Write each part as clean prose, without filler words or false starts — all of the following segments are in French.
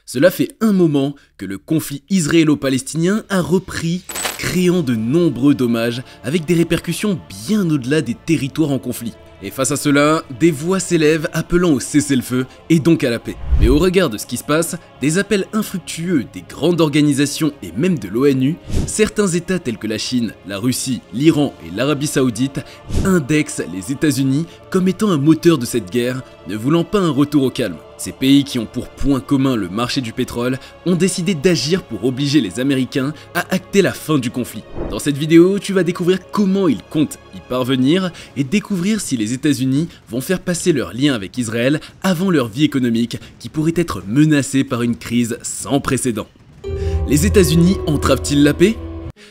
Cela fait un moment que le conflit israélo-palestinien a repris, créant de nombreux dommages avec des répercussions bien au-delà des territoires en conflit. Et face à cela, des voix s'élèvent appelant au cessez-le-feu et donc à la paix. Mais au regard de ce qui se passe, des appels infructueux des grandes organisations et même de l'ONU, certains États tels que la Chine, la Russie, l'Iran et l'Arabie Saoudite indexent les États-Unis comme étant un moteur de cette guerre, ne voulant pas un retour au calme. Ces pays qui ont pour point commun le marché du pétrole ont décidé d'agir pour obliger les Américains à acter la fin du conflit. Dans cette vidéo, tu vas découvrir comment ils comptent y parvenir et découvrir si les États-Unis vont faire passer leur lien avec Israël avant leur vie économique qui pourrait être menacée par une crise sans précédent. Les États-Unis entravent-ils la paix ?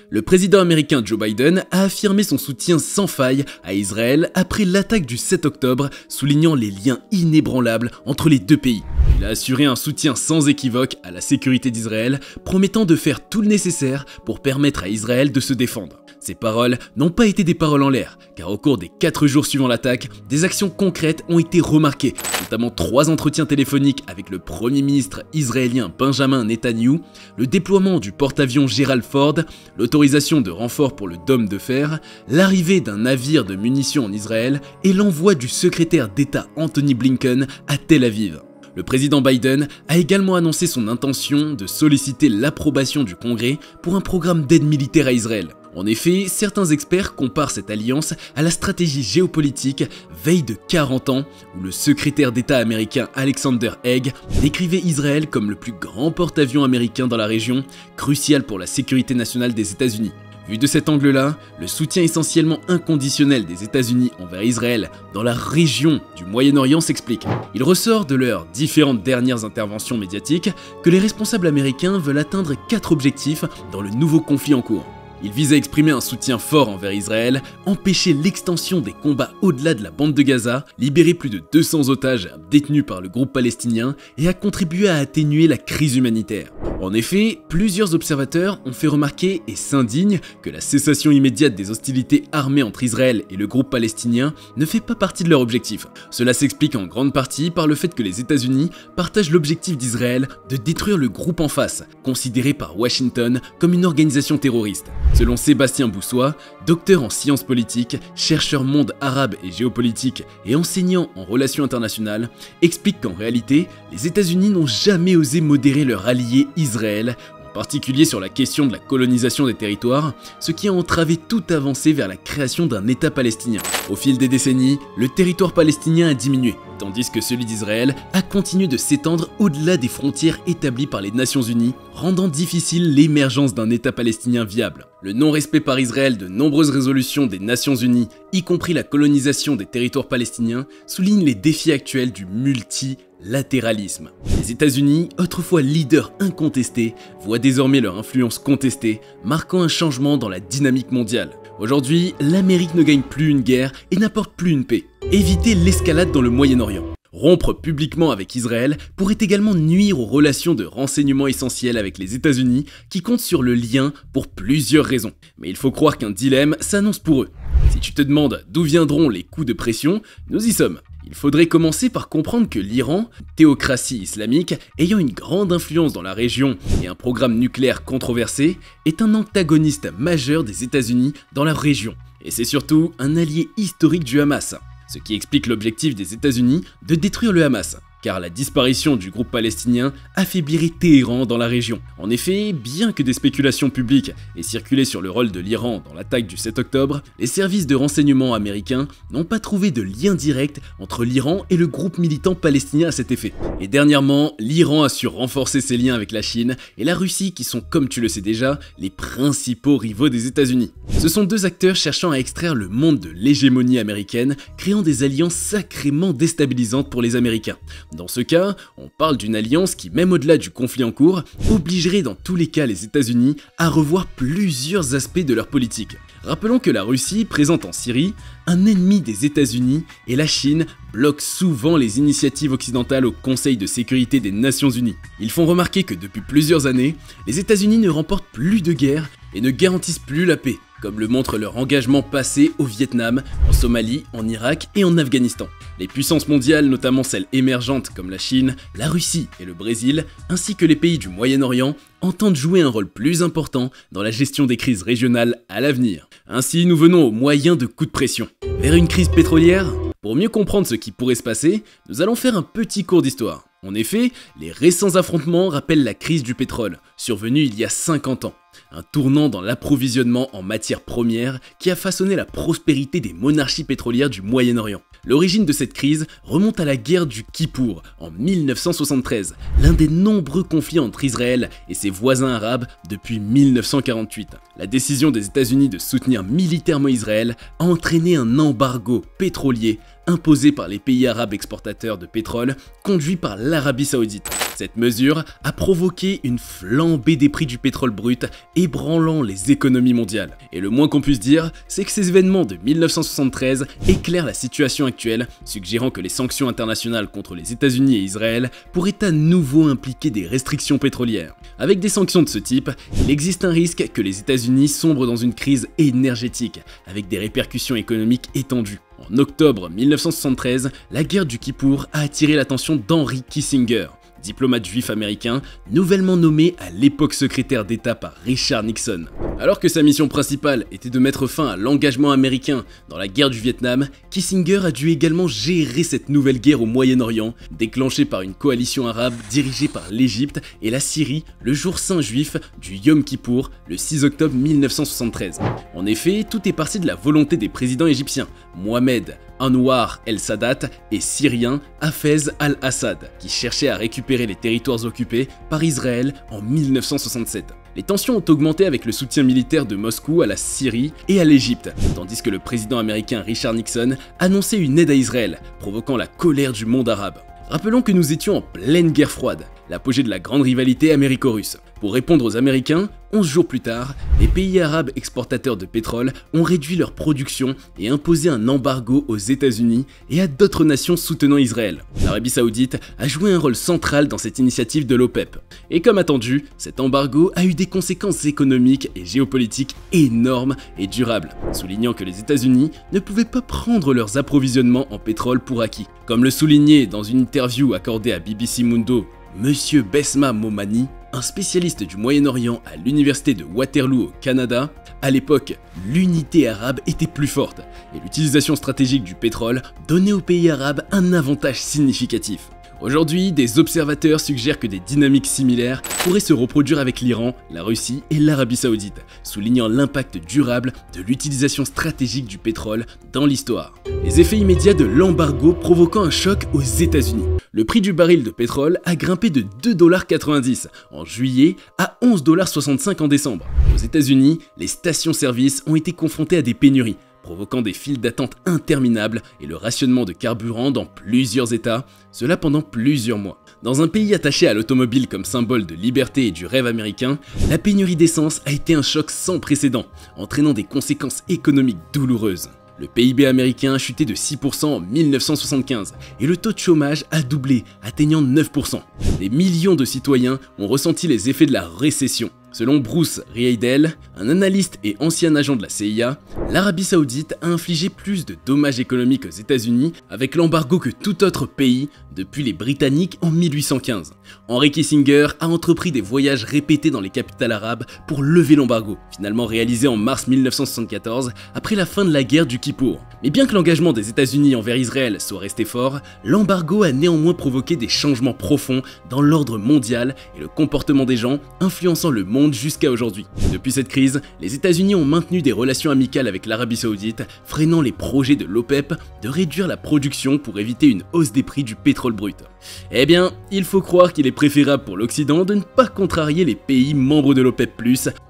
Le président américain Joe Biden a affirmé son soutien sans faille à Israël après l'attaque du 7 octobre, soulignant les liens inébranlables entre les deux pays. Il a assuré un soutien sans équivoque à la sécurité d'Israël, promettant de faire tout le nécessaire pour permettre à Israël de se défendre. Ces paroles n'ont pas été des paroles en l'air, car au cours des 4 jours suivant l'attaque, des actions concrètes ont été remarquées, notamment 3 entretiens téléphoniques avec le premier ministre israélien Benjamin Netanyahou, le déploiement du porte-avions Gerald Ford, l'autorisation de renforts pour le Dôme de Fer, l'arrivée d'un navire de munitions en Israël et l'envoi du secrétaire d'État Anthony Blinken à Tel Aviv. Le président Biden a également annoncé son intention de solliciter l'approbation du Congrès pour un programme d'aide militaire à Israël. En effet, certains experts comparent cette alliance à la stratégie géopolitique veille de 40 ans où le secrétaire d'État américain Alexander Haig décrivait Israël comme le plus grand porte-avions américain dans la région, crucial pour la sécurité nationale des États-Unis. Vu de cet angle-là, le soutien essentiellement inconditionnel des États-Unis envers Israël dans la région du Moyen-Orient s'explique. Il ressort de leurs différentes dernières interventions médiatiques que les responsables américains veulent atteindre 4 objectifs dans le nouveau conflit en cours. Il vise à exprimer un soutien fort envers Israël, empêcher l'extension des combats au-delà de la bande de Gaza, libérer plus de 200 otages détenus par le groupe palestinien et à contribuer à atténuer la crise humanitaire. En effet, plusieurs observateurs ont fait remarquer et s'indignent que la cessation immédiate des hostilités armées entre Israël et le groupe palestinien ne fait pas partie de leur objectif. Cela s'explique en grande partie par le fait que les États-Unis partagent l'objectif d'Israël de détruire le groupe en face, considéré par Washington comme une organisation terroriste. Selon Sébastien Boussois, docteur en sciences politiques, chercheur monde arabe et géopolitique et enseignant en relations internationales, explique qu'en réalité, les États-Unis n'ont jamais osé modérer leur allié Israël, en particulier sur la question de la colonisation des territoires, ce qui a entravé toute avancée vers la création d'un État palestinien. Au fil des décennies, le territoire palestinien a diminué, tandis que celui d'Israël a continué de s'étendre au-delà des frontières établies par les Nations Unies, rendant difficile l'émergence d'un État palestinien viable. Le non-respect par Israël de nombreuses résolutions des Nations Unies, y compris la colonisation des territoires palestiniens, souligne les défis actuels du multilatéralisme. Les États-Unis, autrefois leaders incontestés, voient désormais leur influence contestée, marquant un changement dans la dynamique mondiale. Aujourd'hui, l'Amérique ne gagne plus une guerre et n'apporte plus une paix. Éviter l'escalade dans le Moyen-Orient. Rompre publiquement avec Israël pourrait également nuire aux relations de renseignement essentielles avec les États-Unis qui comptent sur le lien pour plusieurs raisons. Mais il faut croire qu'un dilemme s'annonce pour eux. Si tu te demandes d'où viendront les coups de pression, nous y sommes. Il faudrait commencer par comprendre que l'Iran, théocratie islamique ayant une grande influence dans la région et un programme nucléaire controversé, est un antagoniste majeur des États-Unis dans la région. Et c'est surtout un allié historique du Hamas. Ce qui explique l'objectif des États-Unis de détruire le Hamas, car la disparition du groupe palestinien affaiblirait Téhéran dans la région. En effet, bien que des spéculations publiques aient circulé sur le rôle de l'Iran dans l'attaque du 7 octobre, les services de renseignement américains n'ont pas trouvé de lien direct entre l'Iran et le groupe militant palestinien à cet effet. Et dernièrement, l'Iran a su renforcer ses liens avec la Chine et la Russie qui sont, comme tu le sais déjà, les principaux rivaux des États-Unis. Ce sont deux acteurs cherchant à extraire le monde de l'hégémonie américaine, créant des alliances sacrément déstabilisantes pour les Américains. Dans ce cas, on parle d'une alliance qui, même au-delà du conflit en cours, obligerait dans tous les cas les États-Unis à revoir plusieurs aspects de leur politique. Rappelons que la Russie, présente en Syrie, un ennemi des États-Unis, et la Chine bloque souvent les initiatives occidentales au Conseil de sécurité des Nations Unies. Ils font remarquer que depuis plusieurs années, les États-Unis ne remportent plus de guerre et ne garantissent plus la paix, comme le montre leur engagement passé au Vietnam, en Somalie, en Irak et en Afghanistan. Les puissances mondiales, notamment celles émergentes comme la Chine, la Russie et le Brésil, ainsi que les pays du Moyen-Orient, entendent jouer un rôle plus important dans la gestion des crises régionales à l'avenir. Ainsi, nous venons au moyen de coup de pression. Vers une crise pétrolière ? Pour mieux comprendre ce qui pourrait se passer, nous allons faire un petit cours d'histoire. En effet, les récents affrontements rappellent la crise du pétrole, survenue il y a 50 ans. Un tournant dans l'approvisionnement en matières premières qui a façonné la prospérité des monarchies pétrolières du Moyen-Orient. L'origine de cette crise remonte à la guerre du Kippour en 1973, l'un des nombreux conflits entre Israël et ses voisins arabes depuis 1948. La décision des États-Unis de soutenir militairement Israël a entraîné un embargo pétrolier imposé par les pays arabes exportateurs de pétrole, conduit par l'Arabie Saoudite. Cette mesure a provoqué une flambée des prix du pétrole brut, ébranlant les économies mondiales. Et le moins qu'on puisse dire, c'est que ces événements de 1973 éclairent la situation actuelle, suggérant que les sanctions internationales contre les États-Unis et Israël pourraient à nouveau impliquer des restrictions pétrolières. Avec des sanctions de ce type, il existe un risque que les États-Unis sombrent dans une crise énergétique, avec des répercussions économiques étendues. En octobre 1973, la guerre du Kippour a attiré l'attention d'Henry Kissinger, diplomate juif américain, nouvellement nommé à l'époque secrétaire d'État par Richard Nixon. Alors que sa mission principale était de mettre fin à l'engagement américain dans la guerre du Vietnam, Kissinger a dû également gérer cette nouvelle guerre au Moyen-Orient, déclenchée par une coalition arabe dirigée par l'Égypte et la Syrie le jour saint juif du Yom Kippour, le 6 octobre 1973. En effet, tout est parti de la volonté des présidents égyptiens, Mohamed Anwar el-Sadat et syrien Hafez al-Assad, qui cherchaient à récupérer les territoires occupés par Israël en 1967. Les tensions ont augmenté avec le soutien militaire de Moscou à la Syrie et à l'Égypte, tandis que le président américain Richard Nixon annonçait une aide à Israël, provoquant la colère du monde arabe. Rappelons que nous étions en pleine guerre froide, l'apogée de la grande rivalité américo-russe. Pour répondre aux Américains, 11 jours plus tard, les pays arabes exportateurs de pétrole ont réduit leur production et imposé un embargo aux États-Unis et à d'autres nations soutenant Israël. L'Arabie Saoudite a joué un rôle central dans cette initiative de l'OPEP. Et comme attendu, cet embargo a eu des conséquences économiques et géopolitiques énormes et durables, soulignant que les États-Unis ne pouvaient pas prendre leurs approvisionnements en pétrole pour acquis. Comme le soulignait dans une interview accordée à BBC Mundo, Monsieur Besma Momani, un spécialiste du Moyen-Orient à l'université de Waterloo au Canada, à l'époque, l'unité arabe était plus forte et l'utilisation stratégique du pétrole donnait aux pays arabes un avantage significatif. Aujourd'hui, des observateurs suggèrent que des dynamiques similaires pourraient se reproduire avec l'Iran, la Russie et l'Arabie Saoudite, soulignant l'impact durable de l'utilisation stratégique du pétrole dans l'histoire. Les effets immédiats de l'embargo provoquant un choc aux États-Unis. Le prix du baril de pétrole a grimpé de 2,90$ en juillet à 11,65$ en décembre. Aux États-Unis, les stations-service ont été confrontées à des pénuries, provoquant des files d'attente interminables et le rationnement de carburant dans plusieurs États, cela pendant plusieurs mois. Dans un pays attaché à l'automobile comme symbole de liberté et du rêve américain, la pénurie d'essence a été un choc sans précédent, entraînant des conséquences économiques douloureuses. Le PIB américain a chuté de 6% en 1975 et le taux de chômage a doublé, atteignant 9%. Des millions de citoyens ont ressenti les effets de la récession. Selon Bruce Reidel, un analyste et ancien agent de la CIA, l'Arabie Saoudite a infligé plus de dommages économiques aux États-Unis avec l'embargo que tout autre pays depuis les Britanniques en 1815. Henry Kissinger a entrepris des voyages répétés dans les capitales arabes pour lever l'embargo, finalement réalisé en mars 1974 après la fin de la guerre du Kippour. Mais bien que l'engagement des États-Unis envers Israël soit resté fort, l'embargo a néanmoins provoqué des changements profonds dans l'ordre mondial et le comportement des gens, influençant le monde jusqu'à aujourd'hui. Depuis cette crise, les États-Unis ont maintenu des relations amicales avec l'Arabie Saoudite, freinant les projets de l'OPEP de réduire la production pour éviter une hausse des prix du pétrole brut. Eh bien, il faut croire qu'il est préférable pour l'Occident de ne pas contrarier les pays membres de l'OPEP+,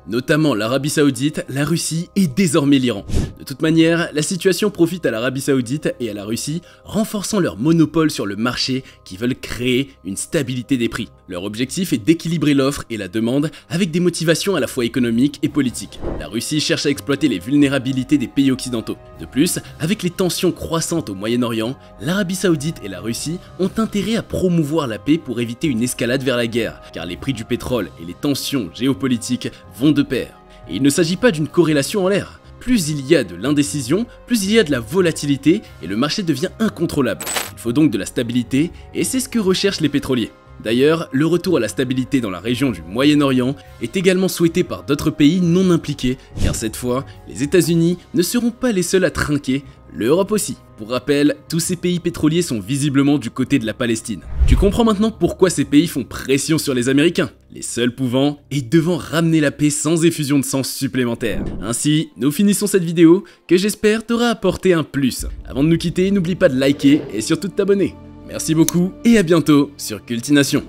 notamment l'Arabie Saoudite, la Russie et désormais l'Iran. De toute manière, la situation profite à l'Arabie Saoudite et à la Russie, renforçant leur monopole sur le marché qui veulent créer une stabilité des prix. Leur objectif est d'équilibrer l'offre et la demande avec des motivations à la fois économiques et politiques. La Russie cherche à exploiter les vulnérabilités des pays occidentaux. De plus, avec les tensions croissantes au Moyen-Orient, l'Arabie Saoudite et la Russie ont intérêt à promouvoir la paix pour éviter une escalade vers la guerre, car les prix du pétrole et les tensions géopolitiques vont de pair. Et il ne s'agit pas d'une corrélation en l'air. plus il y a de l'indécision, plus il y a de la volatilité et le marché devient incontrôlable. Il faut donc de la stabilité et c'est ce que recherchent les pétroliers. D'ailleurs, le retour à la stabilité dans la région du Moyen-Orient est également souhaité par d'autres pays non impliqués, car cette fois, les États-Unis ne seront pas les seuls à trinquer, l'Europe aussi. Pour rappel, tous ces pays pétroliers sont visiblement du côté de la Palestine. Tu comprends maintenant pourquoi ces pays font pression sur les Américains, les seuls pouvant et devant ramener la paix sans effusion de sang supplémentaire. Ainsi, nous finissons cette vidéo que j'espère t'aura apporté un plus. Avant de nous quitter, n'oublie pas de liker et surtout de t'abonner. Merci beaucoup et à bientôt sur Cultination.